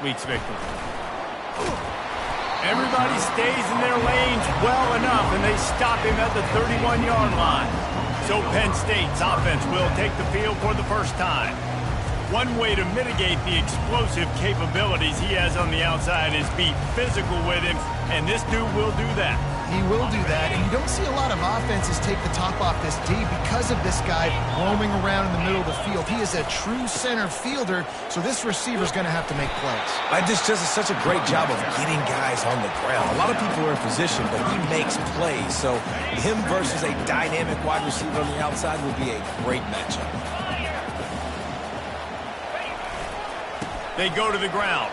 week's victory. Everybody stays in their lanes well enough, and they stop him at the 31-yard line. So Penn State's offense will take the field for the first time. One way to mitigate the explosive capabilities he has on the outside is be physical with him, and this dude will do that. He will do that, and you don't see a lot of offenses take the top off this D because of this guy roaming around in the middle of the field. He is a true center fielder, so this receiver's going to have to make plays. Just does such a great job of getting guys on the ground. A lot of people are in position, but he makes plays, so him versus a dynamic wide receiver on the outside would be a great matchup. They go to the ground.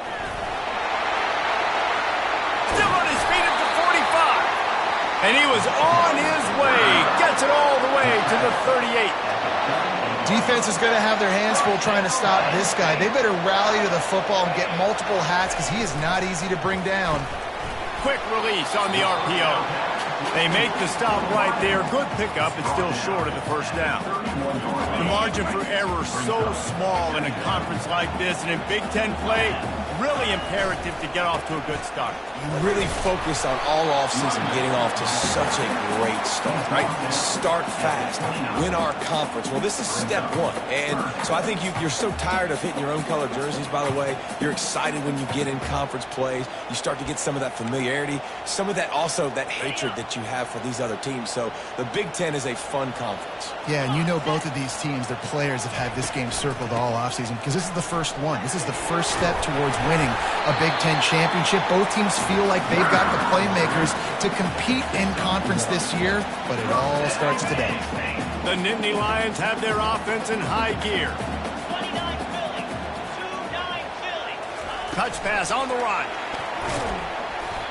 Still on his feet at the 45. And he was on his way. Gets it all the way to the 38. Defense is going to have their hands full trying to stop this guy. They better rally to the football and get multiple hats because he is not easy to bring down. Quick release on the RPO. They make the stop right there. Good pickup. It's still short of the first down. The margin for error so small in a conference like this, and in Big Ten play, really imperative to get off to a good start. You really focus on all offseason getting off to such a great start, right? Start fast, win our conference. Well, this is step one. And so I think you're so tired of hitting your own color jerseys, by the way. You're excited when you get in conference plays. You start to get some of that familiarity, some of that also that hatred that you have for these other teams. So the Big Ten is a fun conference. Yeah, and you know both of these teams, their players have had this game circled all offseason because this is the first one. This is the first step towards winning a Big Ten championship. Both teams feel like they've got the playmakers to compete in conference this year, but it all starts today. The Nittany Lions have their offense in high gear. 29 Philly. Touch pass on the run.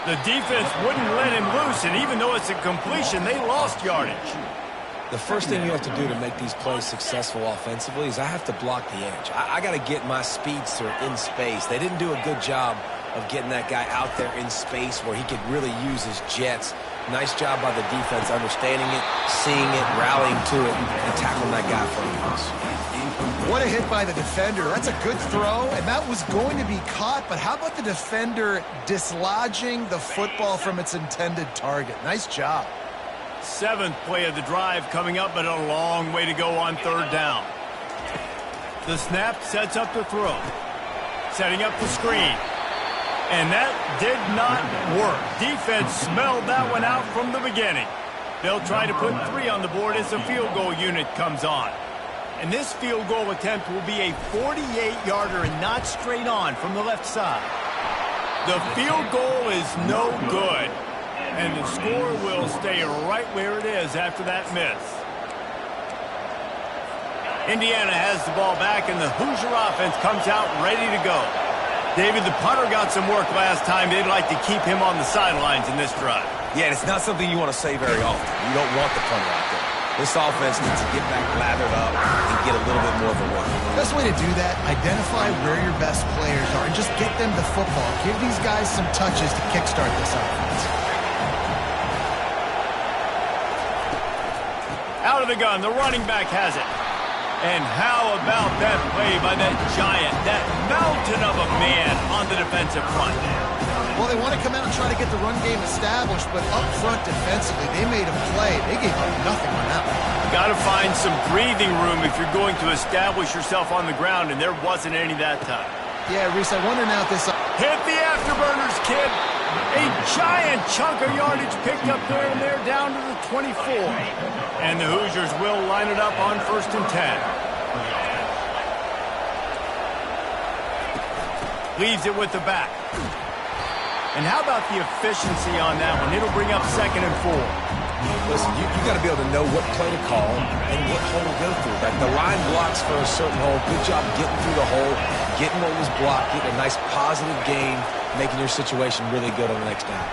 The defense wouldn't let him loose, and even though it's a completion, they lost yardage. The first thing you have to do to make these plays successful offensively is I have to block the edge. I got to get my speedster in space. They didn't do a good job of getting that guy out there in space where he could really use his jets. Nice job by the defense understanding it, seeing it, rallying to it, and tackling that guy for a loss. What a hit by the defender. That's a good throw, and that was going to be caught, but how about the defender dislodging the football from its intended target? Nice job. Seventh play of the drive coming up, but a long way to go on third down. The snap sets up the throw. Setting up the screen. And that did not work. Defense smelled that one out from the beginning. They'll try to put 3 on the board as the field goal unit comes on. And this field goal attempt will be a 48-yarder and not straight on from the left side. The field goal is no good. And the score will stay right where it is after that miss. Indiana has the ball back, and the Hoosier offense comes out ready to go. David, the punter got some work last time. They'd like to keep him on the sidelines in this drive. Yeah, it's not something you want to say very often. You don't want the punter out there. This offense needs to get back lathered up and get a little bit more of a run. Best way to do that, identify where your best players are and just get them the football. Give these guys some touches to kickstart this offense. Out of the gun, the running back has it. And how about that play by that giant, that mountain of a man on the defensive front? Well, they want to come out and try to get the run game established, but up front defensively, they made a play. They gave up nothing on that one. Got to find some breathing room if you're going to establish yourself on the ground, and there wasn't any that time. Yeah, Reese, I wonder now if this... Hit the afterburners, kid. A giant chunk of yardage picked up there, and they're down to the 24. And the Hoosiers will line it up on 1st and 10. Leaves it with the back. And how about the efficiency on that one? It'll bring up 2nd and 4. Listen, you got to be able to know what play to call and what hole to go through. Like the line blocks for a certain hole. Good job getting through the hole, getting what was blocked, getting a nice positive gain, making your situation really good on the next down.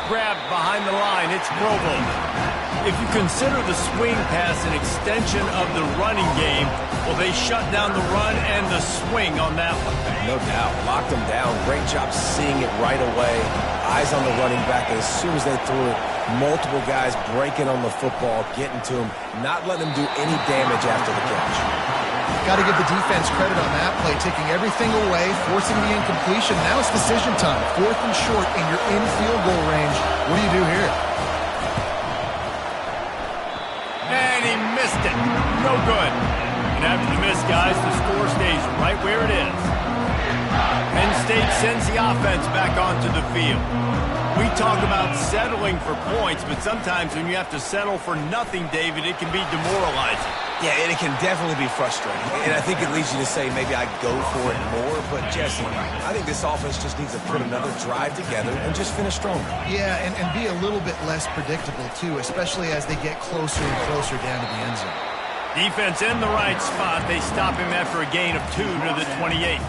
Grabbed behind the line. It's Provo. If you consider the swing pass an extension of the running game, well, they shut down the run and the swing on that one. No doubt. Locked them down. Great job seeing it right away. Eyes on the running back. And as soon as they threw it, multiple guys breaking on the football, getting to him, not letting him do any damage after the catch. Got to give the defense credit on that play, taking everything away, forcing the incompletion. Now it's decision time. 4th and short, and you're in field goal range. What do you do here? And he missed it. No good. And after the miss, guys, the score stays right where it is. Penn State sends the offense back onto the field. We talk about settling for points, but sometimes when you have to settle for nothing, David, it can be demoralizing. Yeah, and it can definitely be frustrating. And I think it leads you to say maybe I'd go for it more. But, Jesse, I think this offense just needs to put another drive together and just finish stronger. Yeah, and be a little bit less predictable, too, especially as they get closer and closer down to the end zone. Defense in the right spot. They stop him after a gain of 2 to the 28.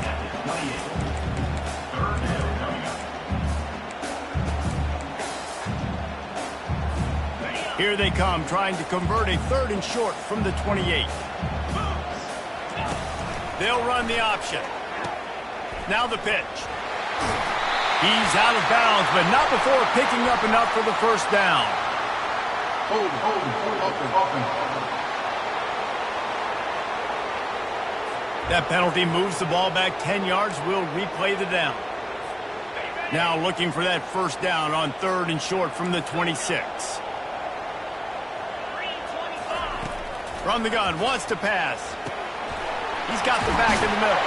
Here they come, trying to convert a 3rd and short from the 28. They'll run the option. Now the pitch. He's out of bounds, but not before picking up enough for the first down. That penalty moves the ball back 10 yards. We'll replay the down. Now looking for that first down on 3rd and short from the 26. From the gun, wants to pass. He's got the back in the middle.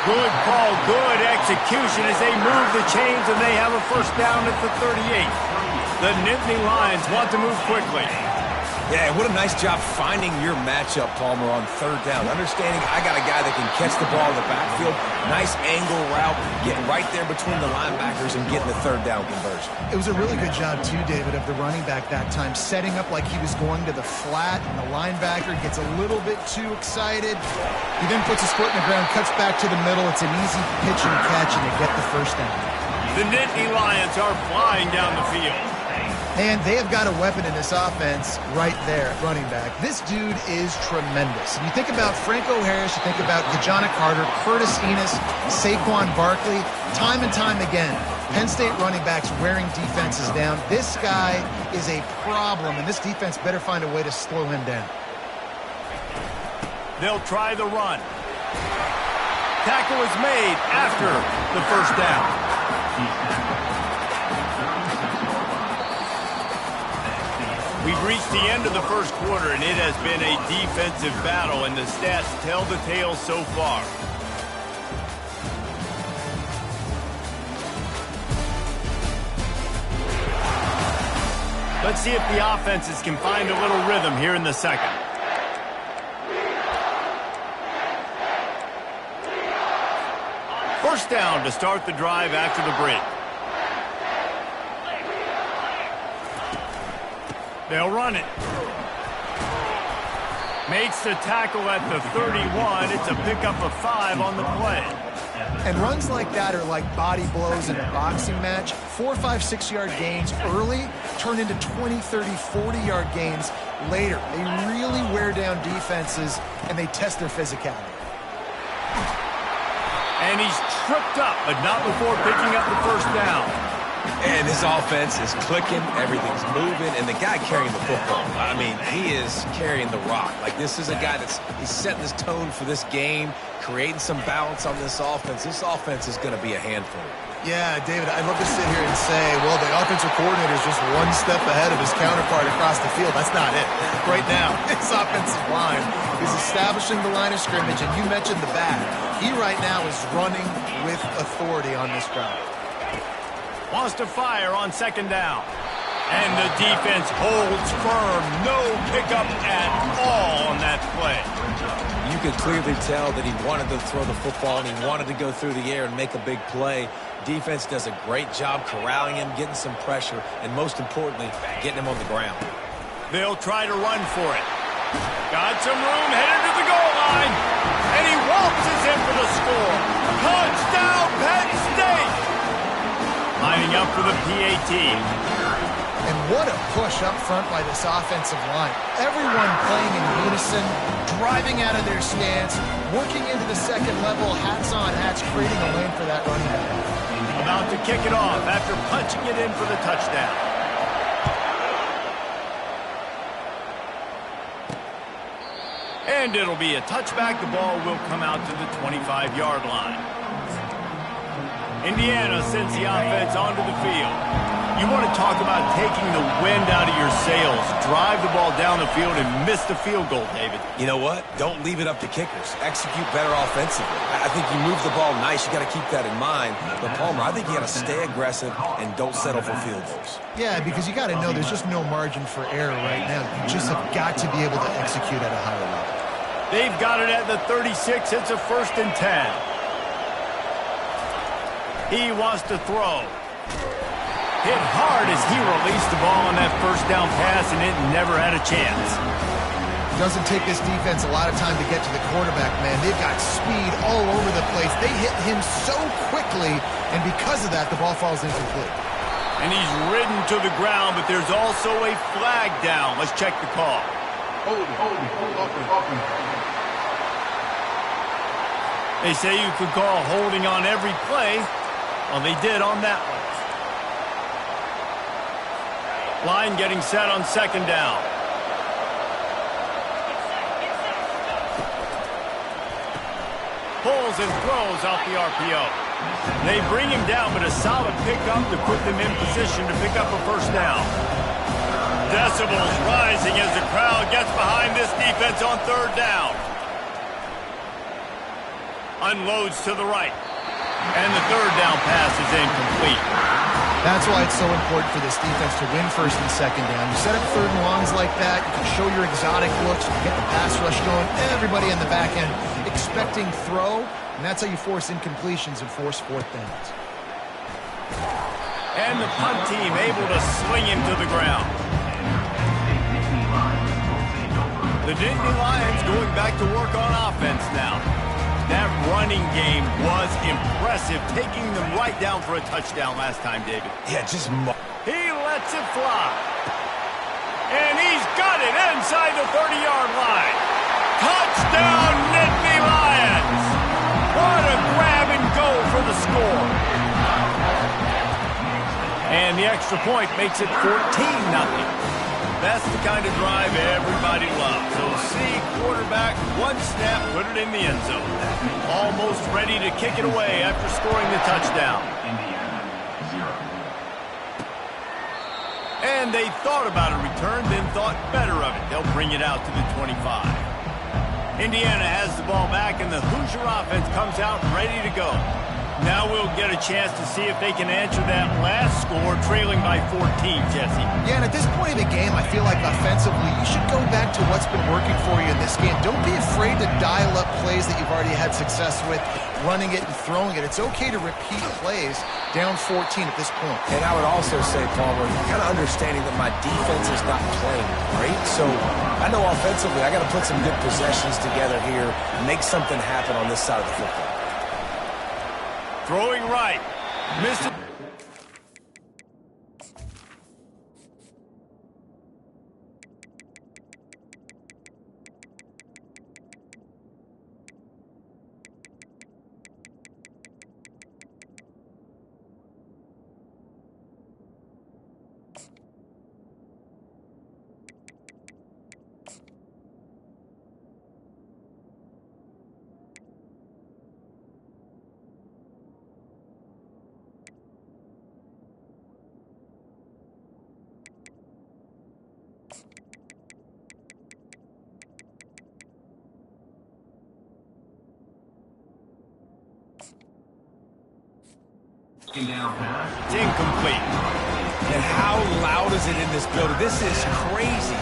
Good call, good execution as they move the chains and they have a first down at the 38. The Nittany Lions want to move quickly. Yeah, what a nice job finding your matchup, Palmer, on 3rd down. Understanding I got a guy that can catch the ball in the backfield. Nice angle route, getting right there between the linebackers and getting the 3rd down conversion. It was a really good job, too, David, of the running back that time, setting up like he was going to the flat, and the linebacker gets a little bit too excited. He then puts his foot in the ground, cuts back to the middle. It's an easy pitch and catch, and they get the first down. The Nittany Lions are flying down the field. And they have got a weapon in this offense right there at running back. This dude is tremendous. And you think about Franco Harris, you think about Kajana Carter, Curtis Enos, Saquon Barkley, time and time again, Penn State running backs wearing defenses down. This guy is a problem, and this defense better find a way to slow him down. They'll try the run. Tackle is made after the first down. We've reached the end of the first quarter, and it has been a defensive battle, and the stats tell the tale so far. Let's see if the offenses can find a little rhythm here in the second. First down to start the drive after the break. They'll run it. Makes the tackle at the 31. It's a pickup of 5 on the play. And runs like that are like body blows in a boxing match. 4, 5, 6-yard gains early turn into 20, 30, 40-yard gains later. They really wear down defenses, and they test their physicality. And he's tripped up, but not before picking up the first down. And his offense is clicking, everything's moving, and the guy carrying the football, I mean, he is carrying the rock. Like, this is a guy he's setting this tone for this game, creating some balance on this offense. This offense is going to be a handful. Yeah, David, I'd love to sit here and say, well, the offensive coordinator is just one step ahead of his counterpart across the field. That's not it. Right now, his offensive line is establishing the line of scrimmage, and you mentioned the back. He right now is running with authority on this drive. Wants to fire on second down. And the defense holds firm. No pickup at all on that play. You could clearly tell that he wanted to throw the football and he wanted to go through the air and make a big play. Defense does a great job corralling him, getting some pressure, and most importantly, getting him on the ground. They'll try to run for it. Got some room, headed to the goal line. And he waltzes in for the score. Touchdown, Penn State! Lining up for the PAT. And what a push up front by this offensive line. Everyone playing in unison, driving out of their stance, working into the second level, hats on hats, creating a lane for that running back. About to kick it off after punching it in for the touchdown. And And it'll be a touchback. The ball will come out to the 25-yard line. Indiana sends the offense onto the field. You want to talk about taking the wind out of your sails. Drive the ball down the field and miss the field goal, David. You know what? Don't leave it up to kickers. Execute better offensively. I think you move the ball nice. You got to keep that in mind. But, Palmer, I think you got to stay aggressive and don't settle for field goals. Yeah, because you got to know there's just no margin for error right now. You just have got to be able to execute at a higher level. They've got it at the 36. It's a 1st and 10. He wants to throw. Hit hard as he released the ball on that first down pass, and it never had a chance. Doesn't take this defense a lot of time to get to the quarterback, man. They've got speed all over the place. They hit him so quickly, and because of that, the ball falls incomplete. And he's ridden to the ground, but there's also a flag down. Let's check the call. Hold up. They say you could call holding on every play. Well, they did on that one. Line getting set on 2nd down. Pulls and throws off the RPO. They bring him down, but a solid pickup to put them in position to pick up a 1st down. Decibels rising as the crowd gets behind this defense on 3rd down. Unloads to the right. And the 3rd down pass is incomplete. That's why it's so important for this defense to win 1st and 2nd down. You set up 3rd and longs like that, you can show your exotic looks, you can get the pass rush going, everybody in the back end expecting throw, and that's how you force incompletions and force 4th downs. And the punt team able to sling him to the ground. The Nittany Lions going back to work on offense now. That running game was impressive, taking them right down for a touchdown last time, David. Yeah, just... He lets it fly. And he's got it inside the 30-yard line. Touchdown, Nittany Lions! What a grab and go for the score. And the extra point makes it 14-0. That's the kind of drive everybody loves. So see, quarterback, 1 snap, put it in the end zone. Almost ready to kick it away after scoring the touchdown. And they thought about a return, then thought better of it. They'll bring it out to the 25. Indiana has the ball back, and the Hoosier offense comes out ready to go. Now we'll get a chance to see if they can answer that last score, trailing by 14, Jesse. Yeah, and at this point of the game, I feel like offensively, you should go back to what's been working for you in this game. Don't be afraid to dial up plays that you've already had success with, running it and throwing it. It's okay to repeat plays down 14 at this point. And I would also say, Palmer, kind of understanding that my defense is not playing great. So I know offensively, I got to put some good possessions together here, make something happen on this side of the football. Throwing right. Missed it. It's incomplete. And how loud is it in this building? This is crazy.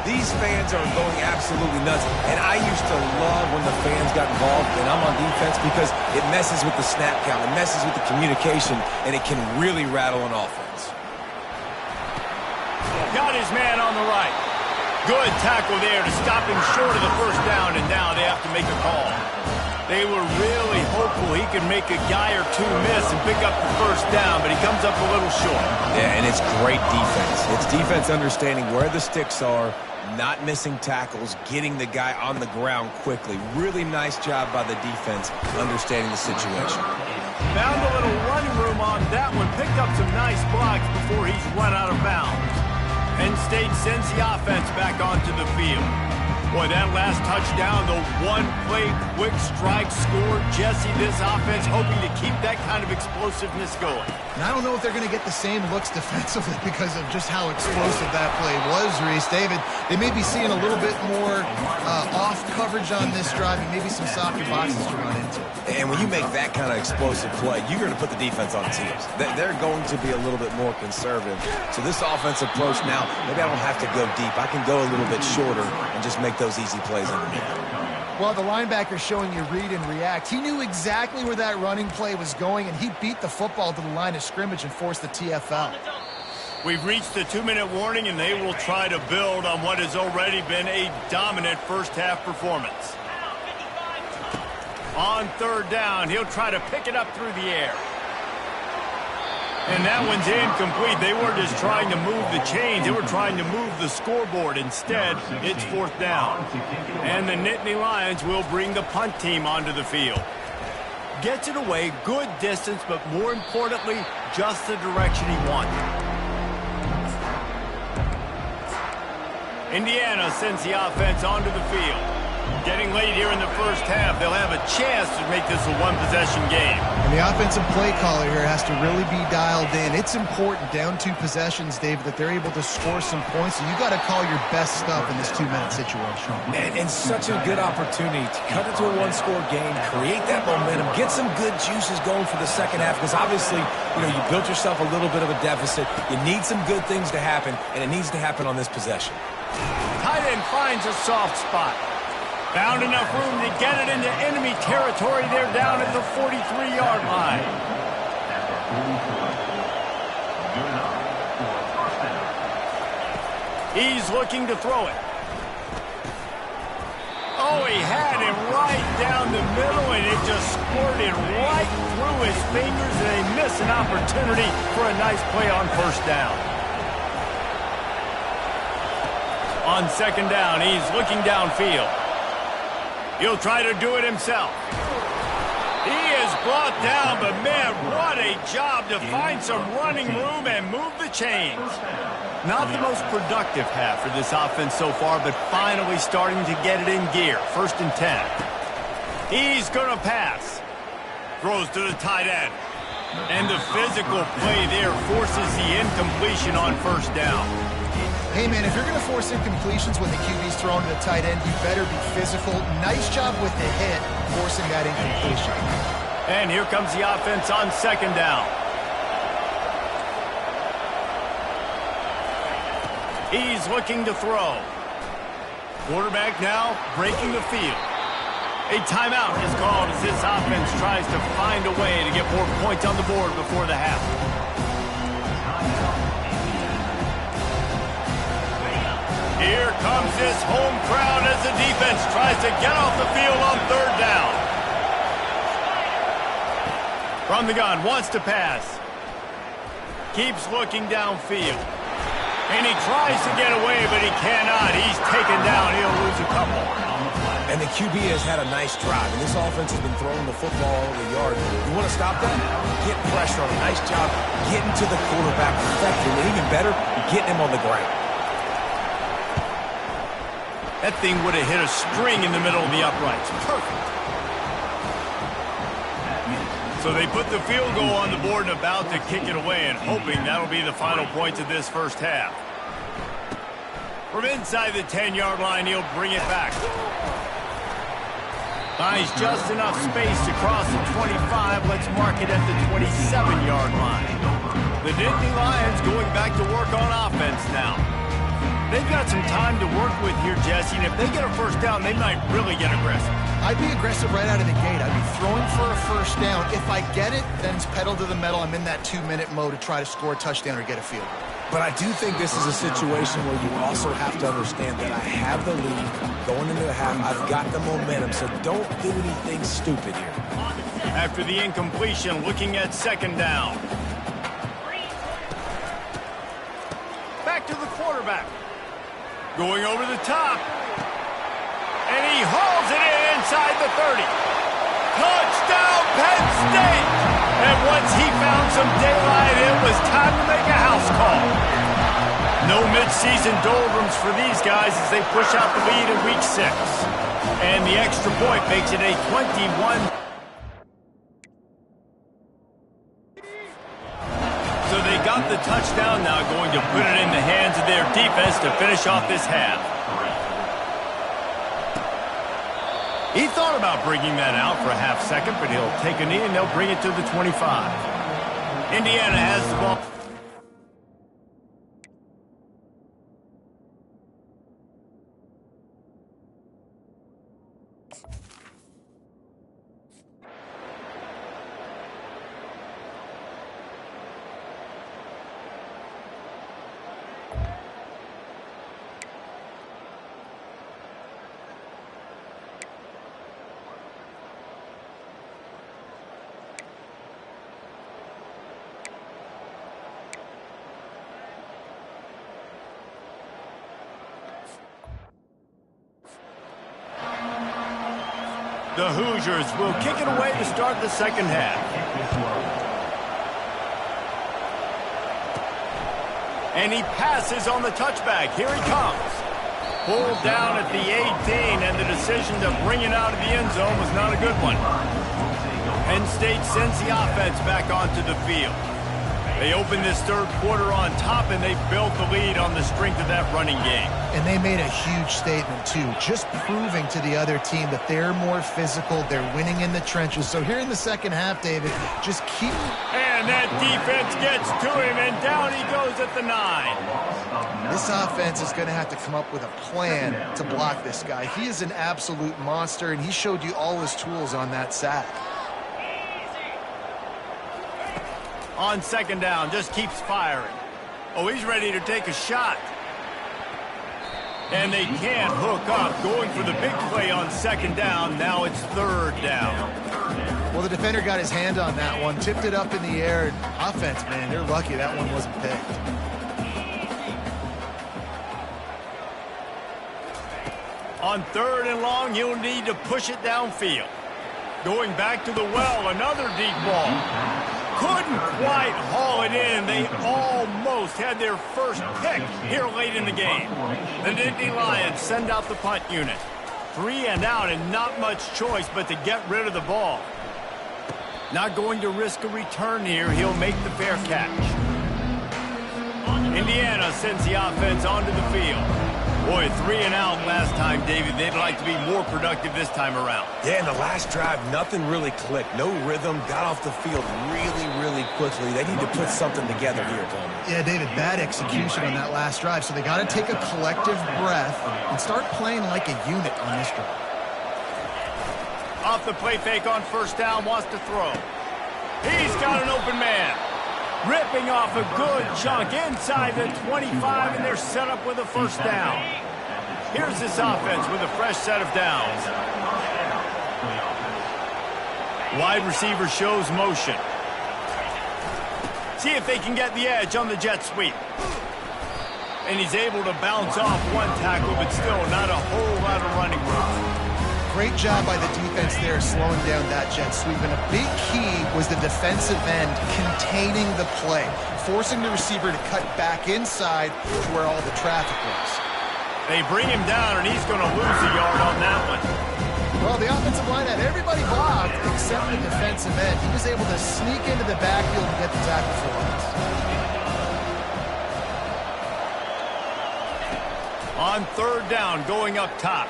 These fans are going absolutely nuts. And I used to love when the fans got involved, and I'm on defense, because it messes with the snap count, it messes with the communication, and it can really rattle an offense. Got his man on the right. Good tackle there to stop him short of the 1st down, and now they have to make a call. They were really hopeful he could make a guy or two miss and pick up the 1st down, but he comes up a little short. Yeah, and it's great defense. It's defense understanding where the sticks are, not missing tackles, getting the guy on the ground quickly. Really nice job by the defense understanding the situation. Found a little running room on that one. Picked up some nice blocks before he's run out of bounds. Penn State sends the offense back onto the field. Boy, that last touchdown, the one-play quick strike score. Jesse, this offense hoping to keep that kind of explosiveness going. And I don't know if they're going to get the same looks defensively because of just how explosive that play was, Reese. David, they may be seeing a little bit more off coverage on this drive and maybe some softer boxes to run into. And when you make that kind of explosive play, you're going to put the defense on teams. They're going to be a little bit more conservative. So this offensive approach now, maybe I don't have to go deep. I can go a little bit shorter and just make those easy plays underneath. Well, the linebacker's showing you read and react. He knew exactly where that running play was going, and he beat the football to the line of scrimmage and forced the TFL. We've reached the 2-minute warning, and they will try to build on what has already been a dominant first-half performance. On third down, he'll try to pick it up through the air. And that one's incomplete. They weren't just trying to move the chains. They were trying to move the scoreboard. Instead, it's fourth down. And the Nittany Lions will bring the punt team onto the field. Gets it away, good distance, but more importantly, just the direction he wanted. Indiana sends the offense onto the field. Getting late here in the first half, they'll have a chance to make this a one-possession game. And the offensive play caller here has to really be dialed in. It's important, down 2 possessions, David, that they're able to score some points. So you got to call your best stuff in this 2-minute situation. And such a good opportunity to cut it to a one-score game, create that momentum, get some good juices going for the second half, because obviously, you built yourself a little bit of a deficit. You need some good things to happen, and it needs to happen on this possession. Tight end finds a soft spot. Found enough room to get it into enemy territory. They're down at the 43-yard line. He's looking to throw it. Oh, he had him right down the middle, and it just squirted right through his fingers, and they miss an opportunity for a nice play on first down. On second down, he's looking downfield. He'll try to do it himself. He is brought down, but man, what a job to find some running room and move the chains. Not the most productive half for this offense so far, but finally starting to get it in gear. 1st and 10. He's going to pass. Throws to the tight end. And the physical play there forces the incompletion on first down. Hey, man, if you're going to force incompletions when the QB's throwing to the tight end, you better be physical. Nice job with the hit, forcing that incompletion. And here comes the offense on second down. He's looking to throw. Quarterback now breaking the field. A timeout is called as this offense tries to find a way to get more points on the board before the half. Here comes this home crowd as the defense tries to get off the field on third down. From the gun, wants to pass. Keeps looking downfield. And he tries to get away, but he cannot. He's taken down. He'll lose a couple. And the QB has had a nice drive, and this offense has been throwing the football all over the yard. You want to stop that? Get pressure on him. Nice job getting to the quarterback, perfecting, and even better, getting him on the ground. That thing would have hit a string in the middle of the uprights. Perfect. So they put the field goal on the board and about to kick it away, and hoping that'll be the final points of this first half. From inside the 10-yard line, he'll bring it back. Finds just enough space to cross the 25. Let's mark it at the 27-yard line. The Nittany Lions going back to work on offense now. They've got some time to work with here, Jesse, and if they get a first down, they might really get aggressive. I'd be aggressive right out of the gate. I'd be throwing for a first down. If I get it, then it's pedal to the metal. I'm in that 2-minute mode to try to score a touchdown or get a field goal. But I do think this is a situation where you also have to understand that I have the lead going into the half. I've got the momentum, so don't do anything stupid here. After the incompletion, looking at second down. Back to the quarterback. Going over the top. And he hauls it in inside the 30. Touchdown, Penn State! And once he found some daylight, it was time to make a house call. No mid-season doldrums for these guys as they push out the lead in week 6. And the extra point makes it a 21. So they got the touchdown, now going to put it in the hands of their defense to finish off this half. He thought about bringing that out for a half second, but he'll take a knee and they'll bring it to the 25. Indiana has the ball. The Hoosiers will kick it away to start the second half. And he passes on the touchback. Here he comes. Pulled down at the 18, and the decision to bring it out of the end zone was not a good one. Penn State sends the offense back onto the field. They opened this third quarter on top, and they built the lead on the strength of that running game. And they made a huge statement, too, just proving to the other team that they're more physical, they're winning in the trenches. So here in the second half, David, just keep... And that defense gets to him, and down he goes at the 9. This offense is going to have to come up with a plan to block this guy. He is an absolute monster, and he showed you all his tools on that sack. On second down, just keeps firing. Oh, he's ready to take a shot. And they can't hook up, going for the big play on second down. Now it's third down. Well, the defender got his hand on that one, tipped it up in the air. Offense, man, they're lucky that one wasn't picked. On third and long, you'll need to push it downfield. Going back to the well, another deep ball. Couldn't quite haul it in. They almost had their first pick here late in the game. The Nittany Lions send out the punt unit. 3 and out and not much choice but to get rid of the ball. Not going to risk a return here. He'll make the fair catch. Indiana sends the offense onto the field. Boy, 3 and out last time, David. They'd like to be more productive this time around. Yeah, in the last drive, nothing really clicked. No rhythm, got off the field really quickly. They need to put something together here, Tony. Yeah, David, bad execution on that last drive. So they got to take a collective breath and start playing like a unit on this drive. Off the play fake on first down, wants to throw. He's got an open man. Ripping off a good chunk inside the 25, and they're set up with a first down. Here's this offense with a fresh set of downs. Wide receiver shows motion. See if they can get the edge on the jet sweep. And he's able to bounce off one tackle, but still not a whole lot of running room. Great job by the defense there slowing down that jet sweep. And a big key was the defensive end containing the play, forcing the receiver to cut back inside to where all the traffic was. They bring him down, and he's going to lose a yard on that one. Well, the offensive line had everybody blocked except the defensive end. He was able to sneak into the backfield and get the tackle for loss. On third down, going up top.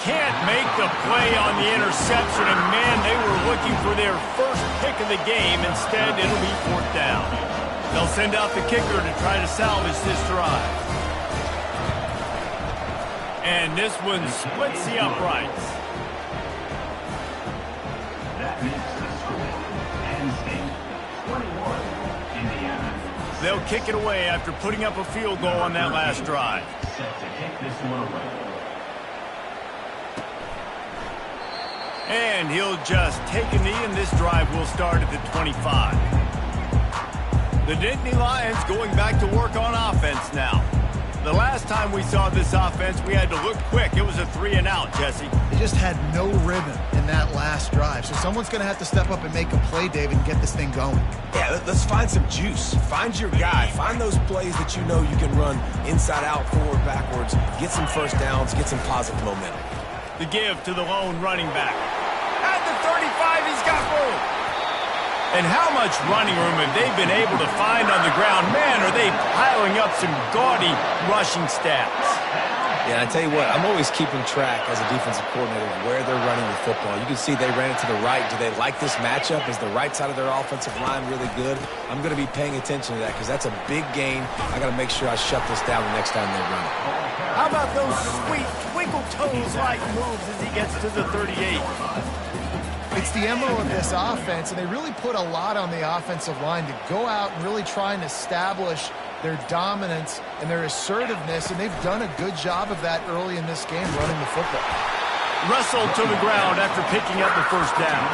Can't make the play on the interception, and man, they were looking for their first pick of the game. Instead, it'll be fourth down. They'll send out the kicker to try to salvage this drive. And this one splits the uprights. They'll kick it away after putting up a field goal on that last drive. And he'll just take a knee, and this drive will start at the 25. The Nittany Lions going back to work on offense now. The last time we saw this offense, we had to look quick. It was a 3 and out, Jesse. They just had no rhythm. in that last drive. So someone's going to have to step up and make a play, David, and get this thing going. Yeah, let's find some juice. Find your guy. Find those plays that you know you can run inside out, forward, backwards. Get some first downs. Get some positive momentum. The give to the lone running back. At the 35, he's got room. And how much running room have they been able to find on the ground? Man, are they piling up some gaudy rushing stats. Yeah, and I tell you what, I'm always keeping track as a defensive coordinator of where they're running the football. You can see they ran it to the right. Do they like this matchup? Is the right side of their offensive line really good? I'm going to be paying attention to that because that's a big gain. I got to make sure I shut this down the next time they run it. How about those sweet twinkle toes-like moves as he gets to the 38? It's the MO of this offense, and they really put a lot on the offensive line to go out and really try and establish their dominance and their assertiveness, and they've done a good job of that early in this game, running the football. Wrestled to the ground after picking up the first down.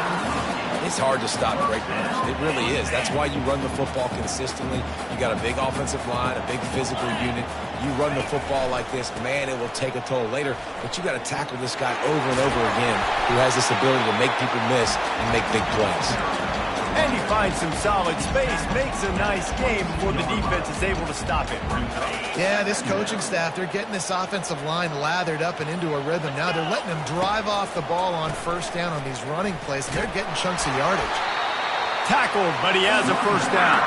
It's hard to stop great runners. It really is. That's why you run the football consistently. You got a big offensive line, a big physical unit. You run the football like this, man, it will take a toll later. But you got to tackle this guy over and over again who has this ability to make people miss and make big plays. And he finds some solid space, makes a nice game before the defense is able to stop it. Yeah, this coaching staff, they're getting this offensive line lathered up and into a rhythm. Now they're letting them drive off the ball on first down on these running plays, and they're getting chunks of yardage. Tackled, but he has a first down.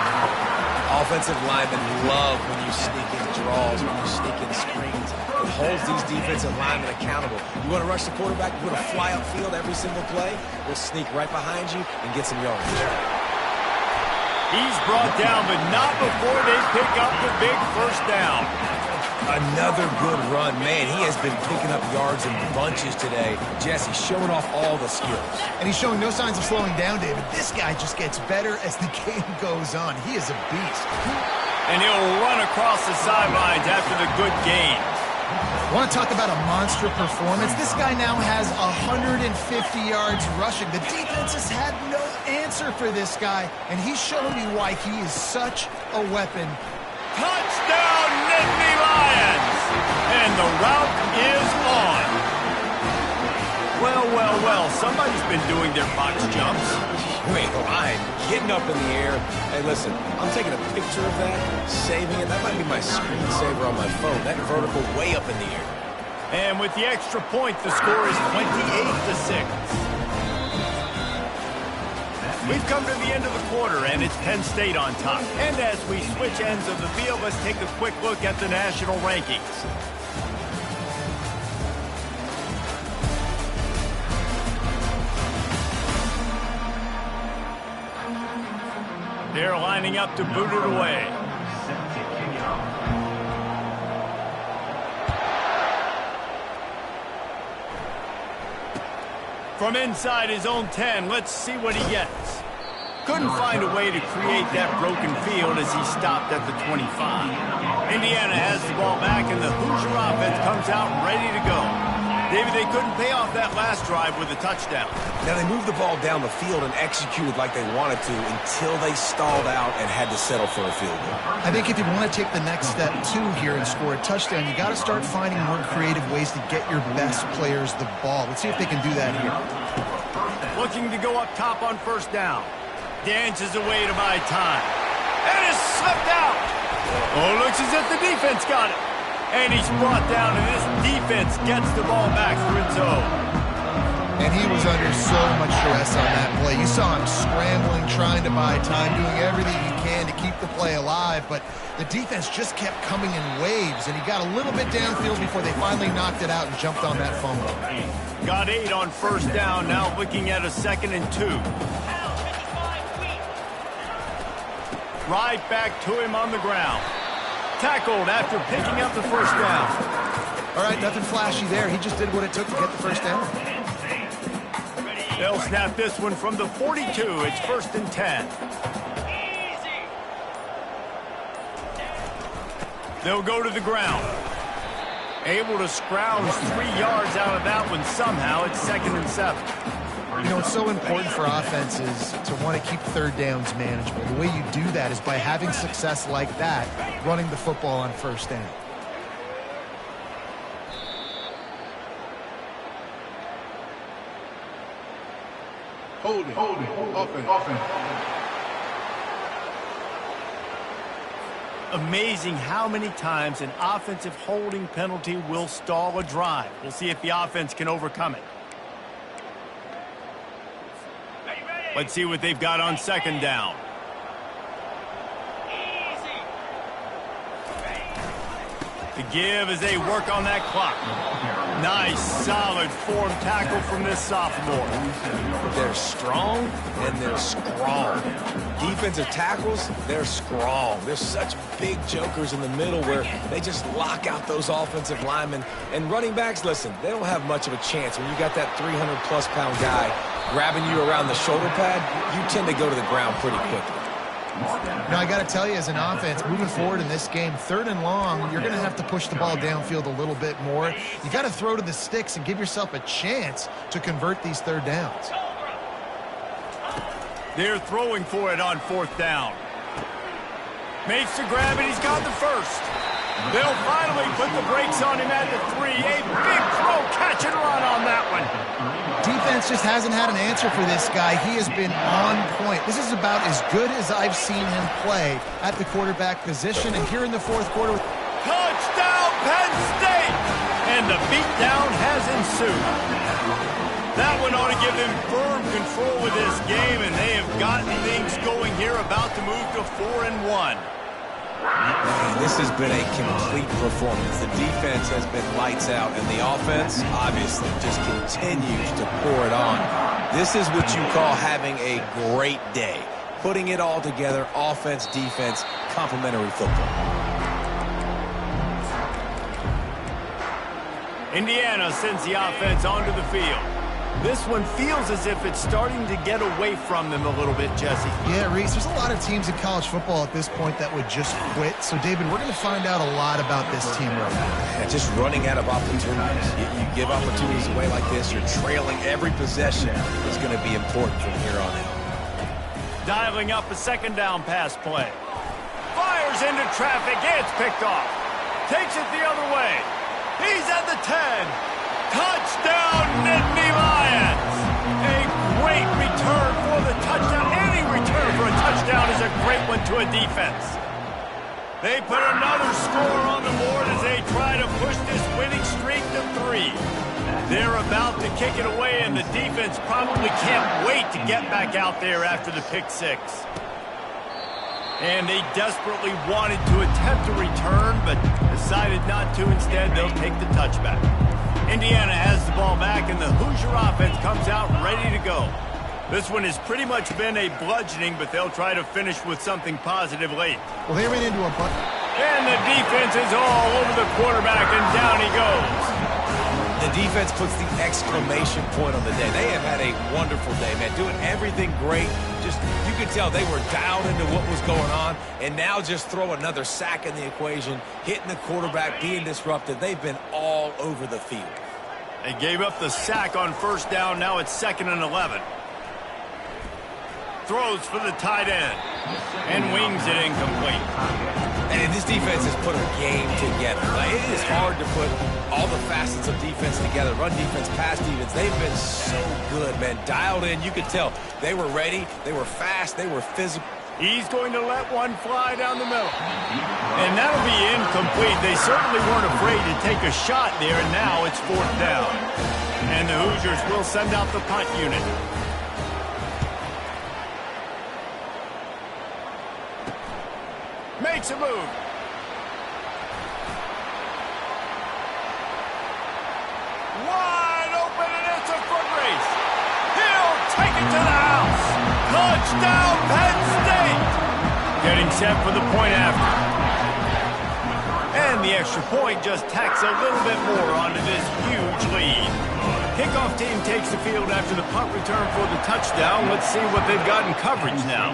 Offensive linemen love when you sneak in draws, when you sneak in screens. It holds these defensive linemen accountable. You want to rush the quarterback, you want to fly upfield every single play, we'll sneak right behind you and get some yardage. He's brought down, but not before they pick up the big first down. Another good run. Man, he has been picking up yards in bunches today. Jesse showing off all the skills. And he's showing no signs of slowing down, David. This guy just gets better as the game goes on. He is a beast. And he'll run across the sidelines after the good gain. Want to talk about a monster performance? This guy now has 150 yards rushing. The defense has had no answer for this guy, and he's shown you why he is such a weapon. Touchdown, Nittany Lions! And the route is on. Well, well, well, somebody's been doing their box jumps. Wait, Ryan, getting up in the air. Hey, listen, I'm taking a picture of that, saving it. That might be my screensaver on my phone. That vertical way up in the air. And with the extra point, the score is 28-6. We've come to the end of the quarter, and it's Penn State on top. And as we switch ends of the field, let's take a quick look at the national rankings. They're lining up to boot it away. From inside his own 10, let's see what he gets. Couldn't find a way to create that broken field as he stopped at the 25. Indiana has the ball back, and the Hoosier offense comes out ready to go. David, they couldn't pay off that last drive with a touchdown. Now, they moved the ball down the field and executed like they wanted to until they stalled out and had to settle for a field goal. I think if you want to take the next step, too, here and score a touchdown, you got to start finding more creative ways to get your best players the ball. Let's see if they can do that here. Looking to go up top on first down. Dances away to buy time. And is slipped out. Oh, looks as if the defense got it. And he's brought down, and this defense gets the ball back for its own. And he was under so much stress on that play. You saw him scrambling, trying to buy time, doing everything he can to keep the play alive, but the defense just kept coming in waves, and he got a little bit downfield before they finally knocked it out and jumped on that fumble. Got 8 on first down, now looking at a 2nd and 2. Right back to him on the ground. Tackled after picking up the first down. All right, nothing flashy there. He just did what it took to get the first down. They'll snap this one from the 42. It's 1st and 10. They'll go to the ground. Able to scrounge 3 yards out of that one somehow. It's 2nd and 7. You know, it's so important for offenses to want to keep third downs manageable. The way you do that is by having success like that, running the football on first down. Holding. Offense. Amazing how many times an offensive holding penalty will stall a drive. We'll see if the offense can overcome it. Let's see what they've got on second down. To give as they work on that clock. Nice, solid form tackle from this sophomore. They're strong and they're strong. Defensive tackles, they're strong. They're such big jokers in the middle where they just lock out those offensive linemen. And running backs, listen, they don't have much of a chance. When you got that 300-plus pound guy grabbing you around the shoulder pad, you tend to go to the ground pretty quickly. Now, I got to tell you, as an offense, moving forward in this game, 3rd and long, you're going to have to push the ball downfield a little bit more. You got to throw to the sticks and give yourself a chance to convert these 3rd downs. They're throwing for it on 4th down. Makes the grab, and he's got the first. They'll finally put the brakes on him at the 3. A big throw, catch and run on that one. Defense just hasn't had an answer for this guy. He has been on point. This is about as good as I've seen him play at the quarterback position. And here in the 4th quarter... Touchdown, Penn State! And the beatdown has ensued. That one ought to give them firm control of this game, and they have gotten things going here, about to move to 4-1. This has been a complete performance. The defense has been lights out, and the offense obviously just continues to pour it on. This is what you call having a great day. Putting it all together, offense, defense, complementary football. Indiana sends the offense onto the field. This one feels as if it's starting to get away from them a little bit, Jesse. Yeah, Reese, there's a lot of teams in college football at this point that would just quit. So, David, we're going to find out a lot about this team right now. Just running out of opportunities. You give opportunities away like this, you're trailing every possession. Is going to be important from here on out. Dialing up a 2nd down pass play. Fires into traffic. It's picked off. Takes it the other way. He's at the 10. Touchdown, Nittany Lions! A great return for the touchdown. Any return for a touchdown is a great one to a defense. They put another score on the board as they try to push this winning streak to 3. They're about to kick it away, and the defense probably can't wait to get back out there after the pick 6. And they desperately wanted to attempt a return, but decided not to. Instead, they'll take the touchback. Indiana has the ball back, and the Hoosier offense comes out ready to go. This one has pretty much been a bludgeoning, but they'll try to finish with something positive late. Well, they ran into a butt. And the defense is all over the quarterback, and down he goes. The defense puts the exclamation point on the day. They have had a wonderful day, man. Doing everything great. Just, you could tell they were dialed into what was going on. And now just throw another sack in the equation, hitting the quarterback, being disrupted. They've been all over the field. They gave up the sack on 1st down. Now it's 2nd and 11. Throws for the tight end. And wings it incomplete. And this defense has put a game together. Like, it is hard to put all the facets of defense together. Run defense, pass defense. They've been so good, man. Dialed in. You could tell they were ready. They were fast. They were physical. He's going to let one fly down the middle. And that'll be incomplete. They certainly weren't afraid to take a shot there, and now it's 4th down. And the Hoosiers will send out the punt unit. Makes a move. Wide open, and it's a foot race. He'll take it to the house. Touchdown, Penn State. Getting set for the point after. And the extra point just tacks a little bit more onto this huge lead. Kickoff team takes the field after the punt return for the touchdown. Let's see what they've got in coverage now.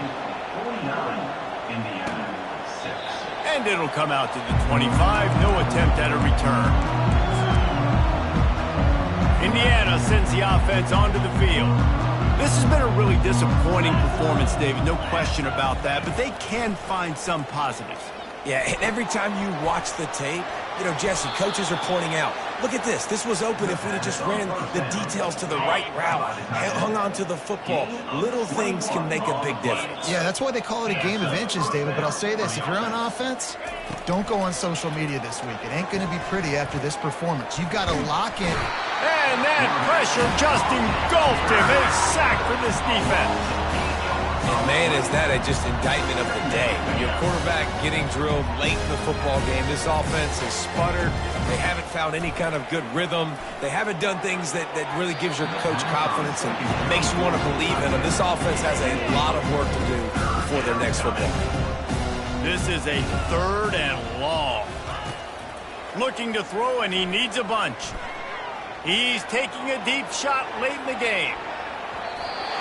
And it'll come out to the 25. No attempt at a return. Indiana sends the offense onto the field. This has been a really disappointing performance, David. No question about that. But they can find some positives. Yeah, and every time you watch the tape, You know, Jesse, coaches are pointing out, look at this. This was open if we'd have just ran the details to the right route, hung on to the football. Little things can make a big difference. Yeah, that's why they call it a game of inches, David. But I'll say this, if you're on offense, don't go on social media this week. It ain't going to be pretty after this performance. You've got to lock in. And that pressure just engulfed him. A sack for this defense. And man, is that just indictment of the day. Your quarterback getting drilled late in the football game. This offense has sputtered. They haven't found any kind of good rhythm. They haven't done things that really gives your coach confidence and makes you want to believe in them. This offense has a lot of work to do before their next football game. This is a 3rd and long. Looking to throw, and he needs a bunch. He's taking a deep shot late in the game.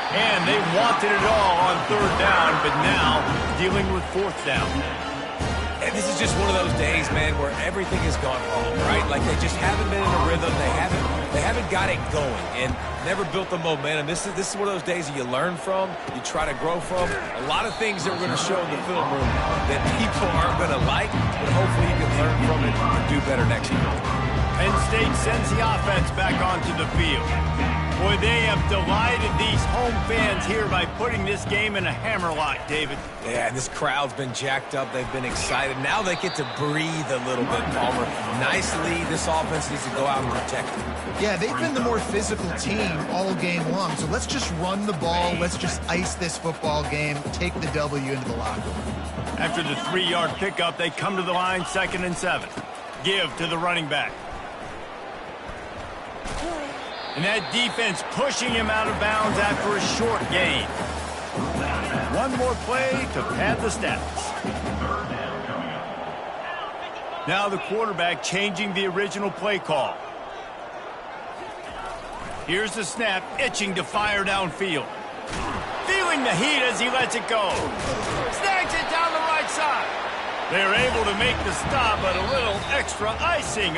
And they wanted it all on 3rd down, but now dealing with 4th down. And this is just one of those days, man, where everything has gone wrong, right? Like they just haven't been in a rhythm. They haven't got it going and never built the momentum. This is one of those days that you learn from, you try to grow from. A lot of things that we're going to show in the film room that people aren't going to like, but hopefully you can learn from it and do better next year. Penn State sends the offense back onto the field. Boy, they have delighted these home fans here by putting this game in a hammerlock, David. Yeah, and this crowd's been jacked up. They've been excited. Now they get to breathe a little bit, Palmer. Nice lead. This offense needs to go out and protect it. Yeah, they've been the more physical team all game long. So let's just run the ball. Let's just ice this football game, take the W into the locker room. After the 3-yard pickup, they come to the line, 2nd and 7. Give to the running back. And that defense pushing him out of bounds after a short gain. One more play to pad the stats. Now the quarterback changing the original play call. Here's the snap, itching to fire downfield. Feeling the heat as he lets it go. Snags it down the right side. They're able to make the stop, but a little extra icing